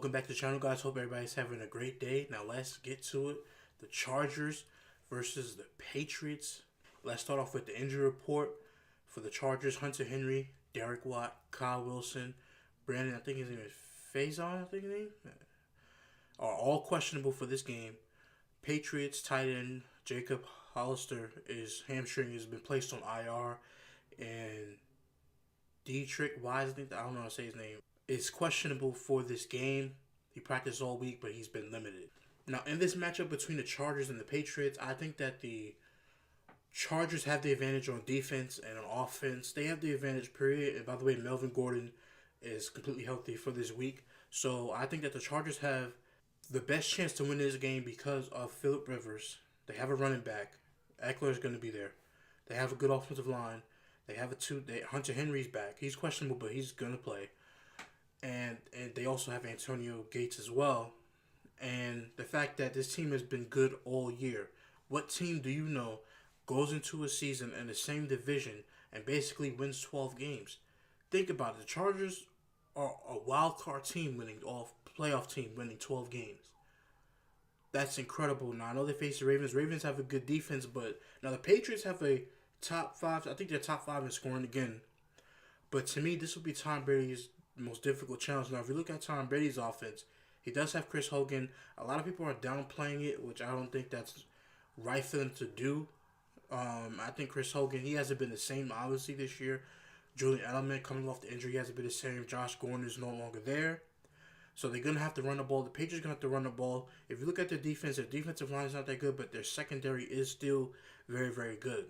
Welcome back to the channel, guys. Hope everybody's having a great day. Now let's get to it. The Chargers versus the Patriots. Let's start off with the injury report for the Chargers. Hunter Henry, Derek Watt, Kyle Wilson, Brandon, I think his name is Faison, I think his name, are all questionable for this game. Patriots tight end Jacob Hollister, his hamstring has been placed on IR, and Dietrich Wise, I don't know how to say his name, is questionable for this game. He practiced all week, but he's been limited. Now, in this matchup between the Chargers and the Patriots, I think that the Chargers have the advantage on defense and on offense. They have the advantage, period. And by the way, Melvin Gordon is completely healthy for this week. So I think that the Chargers have the best chance to win this game because of Phillip Rivers. They have a running back. Eckler is going to be there. They have a good offensive line. They have Hunter Henry's back. He's questionable, but he's going to play. And they also have Antonio Gates as well. And the fact that this team has been good all year. What team do you know goes into a season in the same division and basically wins 12 games? Think about it. The Chargers are a wild card team playoff team winning 12 games. That's incredible. Now, I know they face the Ravens. Ravens have a good defense, but now the Patriots have a top 5. I think they're top 5 in scoring again. But to me, this will be Tom Brady's most difficult challenge. Now, if you look at Tom Brady's offense, he does have Chris Hogan. A lot of people are downplaying it, which I don't think that's right for them to do. I think Chris Hogan, he hasn't been the same, obviously, this year. Julian Edelman, coming off the injury, he hasn't been the same. Josh Gordon is no longer there. So they're going to have to run the ball. The Patriots are going to have to run the ball. If you look at their defense, their defensive line is not that good, but their secondary is still very, very good.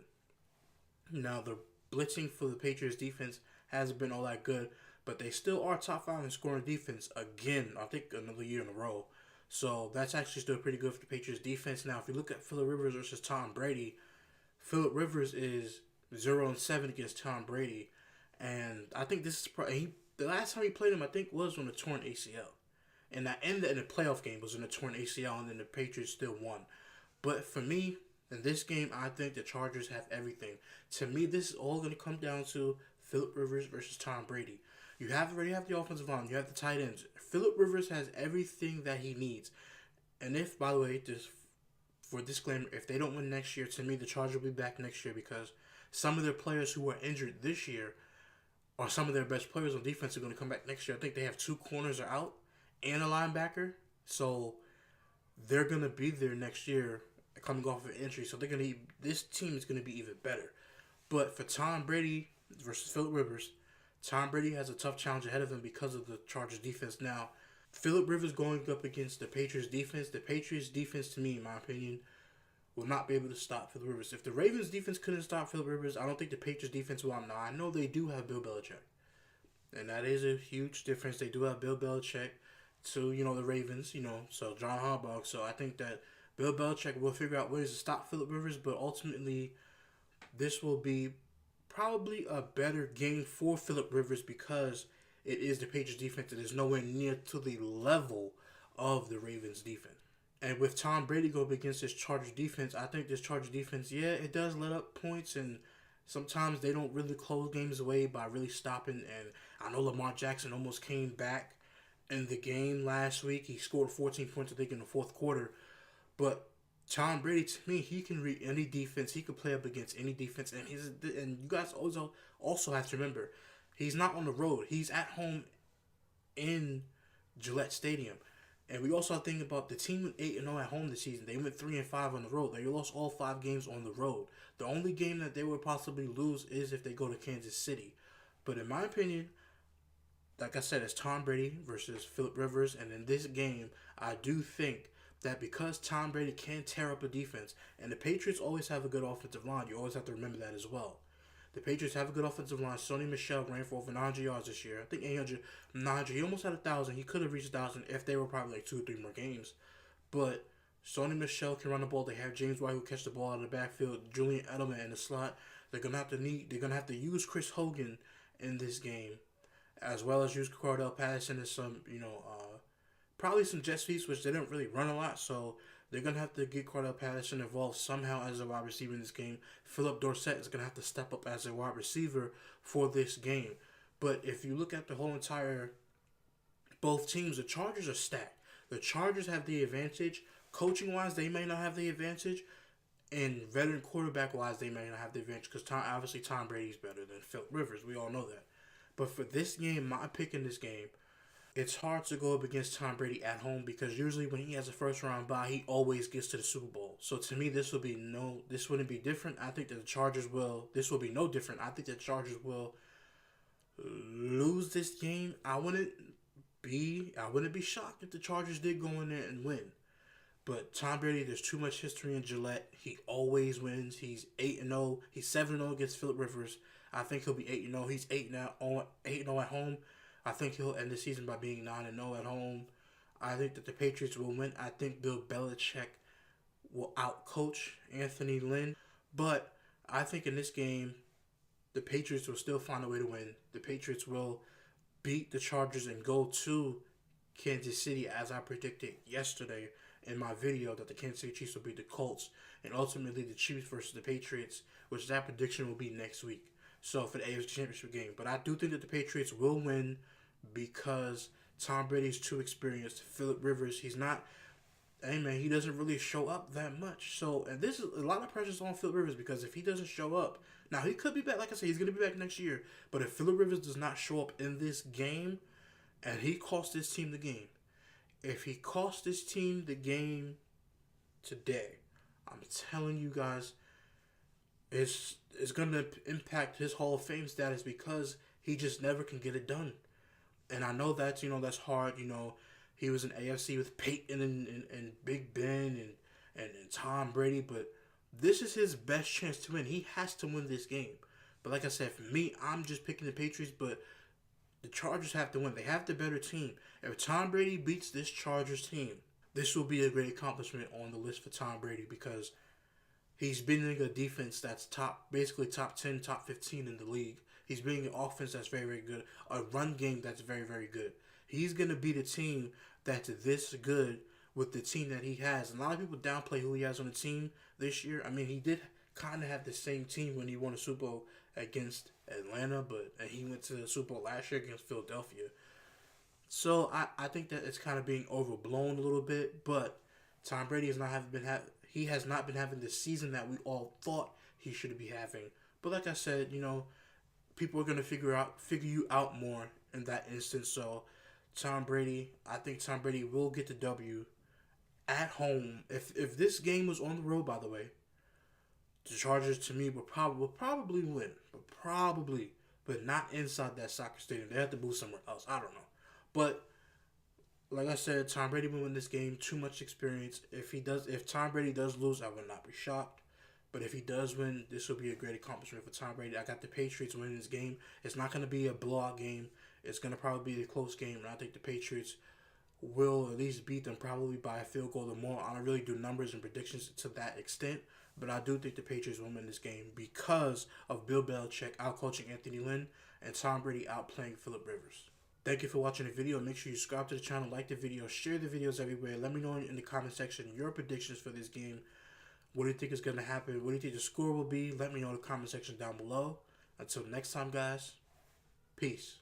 Now, the blitzing for the Patriots defense hasn't been all that good, but they still are top 5 in scoring defense again, I think another year in a row. So that's actually still pretty good for the Patriots defense. Now, if you look at Phillip Rivers versus Tom Brady, Phillip Rivers is 0-7 against Tom Brady. And I think this is probably, the last time he played him, I think, was on a torn ACL. And that ended in a playoff game, was in a torn ACL, and then the Patriots still won. But for me, in this game, I think the Chargers have everything. To me, this is all going to come down to Phillip Rivers versus Tom Brady. You already have the offensive line. You have the tight ends. Phillip Rivers has everything that he needs. And if, by the way, just for a disclaimer, if they don't win next year, to me, the Chargers will be back next year because some of their players who were injured this year or some of their best players on defense are going to come back next year. I think they have 2 corners are out and a linebacker. So they're going to be there next year coming off of an injury. So this team is going to be even better. But for Tom Brady versus Phillip Rivers, Tom Brady has a tough challenge ahead of him because of the Chargers defense. Now, Phillip Rivers going up against the Patriots defense. The Patriots defense, to me, in my opinion, will not be able to stop Phillip Rivers. If the Ravens defense couldn't stop Phillip Rivers, I don't think the Patriots defense will. Now, I know they do have Bill Belichick. And that is a huge difference. They do have Bill Belichick to, the Ravens, so John Harbaugh. So I think that Bill Belichick will figure out ways to stop Phillip Rivers, but ultimately, this will be probably a better game for Phillip Rivers because it is the Patriots defense that is nowhere near to the level of the Ravens defense. And with Tom Brady going up against this Chargers defense, I think this Chargers defense, it does let up points, and sometimes they don't really close games away by really stopping. And I know Lamar Jackson almost came back in the game last week. He scored 14 points, I think, in the fourth quarter. But Tom Brady, to me, he can read any defense. He can play up against any defense. And you guys also have to remember, he's not on the road. He's at home in Gillette Stadium. And we also think about the team went 8-0 at home this season. They went 3-5 on the road. They lost all 5 games on the road. The only game that they would possibly lose is if they go to Kansas City. But in my opinion, like I said, it's Tom Brady versus Phillip Rivers. And in this game, I do think that because Tom Brady can tear up a defense, and the Patriots always have a good offensive line, you always have to remember that as well. The Patriots have a good offensive line. Sony Michel ran for over 900 yards this year. I think 900. He almost had 1,000. He could have reached 1,000 if they were probably like 2 or 3 more games. But Sony Michel can run the ball. They have James White who catch the ball out of the backfield. Julian Edelman in the slot. They're gonna have to use Chris Hogan in this game, as well as use Cordell Patterson and some probably some jet sweeps, which they didn't really run a lot. So they're going to have to get Cordell Patterson involved somehow as a wide receiver in this game. Philip Dorsett is going to have to step up as a wide receiver for this game. But if you look at the whole entire both teams, the Chargers are stacked. The Chargers have the advantage. Coaching wise, they may not have the advantage. And veteran quarterback wise, they may not have the advantage because obviously Tom Brady's better than Philip Rivers. We all know that. But for this game, my pick in this game, it's hard to go up against Tom Brady at home because usually when he has a first round bye, he always gets to the Super Bowl. So to me, this wouldn't be different. I think that the Chargers will. This will be no different. I think the Chargers will lose this game. I wouldn't be shocked if the Chargers did go in there and win. But Tom Brady, there's too much history in Gillette. He always wins. He's 8-0. He's 7-0 against Philip Rivers. I think he'll be 8-0. He's 8-0 at home. I think he'll end the season by being 9-0 at home. I think that the Patriots will win. I think Bill Belichick will outcoach Anthony Lynn. But I think in this game, the Patriots will still find a way to win. The Patriots will beat the Chargers and go to Kansas City as I predicted yesterday in my video that the Kansas City Chiefs will beat the Colts and ultimately the Chiefs versus the Patriots, which that prediction will be next week. So for the AFC Championship game. But I do think that the Patriots will win because Tom Brady's too experienced. Philip Rivers, he doesn't really show up that much. So, and this is a lot of pressure on Philip Rivers because if he doesn't show up, now he could be back. Like I said, he's going to be back next year. But if Philip Rivers does not show up in this game and he costs this team the game, if he costs this team the game today, I'm telling you guys, it's going to impact his Hall of Fame status because he just never can get it done. And I know that's hard. He was in AFC with Peyton and Big Ben and Tom Brady, but this is his best chance to win. He has to win this game. But like I said, for me, I'm just picking the Patriots, but the Chargers have to win. They have the better team. If Tom Brady beats this Chargers team, this will be a great accomplishment on the list for Tom Brady because he's been in a defense that's basically top 10, top 15 in the league. He's been an offense that's very, very good. A run game that's very, very good. He's going to beat a team that's this good with the team that he has. And a lot of people downplay who he has on the team this year. I mean, he did kind of have the same team when he won a Super Bowl against Atlanta, but he went to the Super Bowl last year against Philadelphia. So I think that it's kind of being overblown a little bit, but Tom Brady has not been having the season that we all thought he should be having. But like I said, people are gonna figure you out more in that instance. So I think Tom Brady will get the W at home. If this game was on the road, by the way, the Chargers to me will probably win, but not inside that soccer stadium. They have to move somewhere else. I don't know, but like I said, Tom Brady will win this game. Too much experience. If Tom Brady does lose, I would not be shocked. But if he does win, this will be a great accomplishment for Tom Brady. I got the Patriots winning this game. It's not going to be a blowout game. It's going to probably be a close game, and I think the Patriots will at least beat them probably by a field goal or more. I don't really do numbers and predictions to that extent, but I do think the Patriots will win this game because of Bill Belichick outcoaching Anthony Lynn and Tom Brady outplaying Philip Rivers. Thank you for watching the video. Make sure you subscribe to the channel, like the video, share the videos everywhere. Let me know in the comment section your predictions for this game. What do you think is going to happen? What do you think the score will be? Let me know in the comment section down below. Until next time, guys. Peace.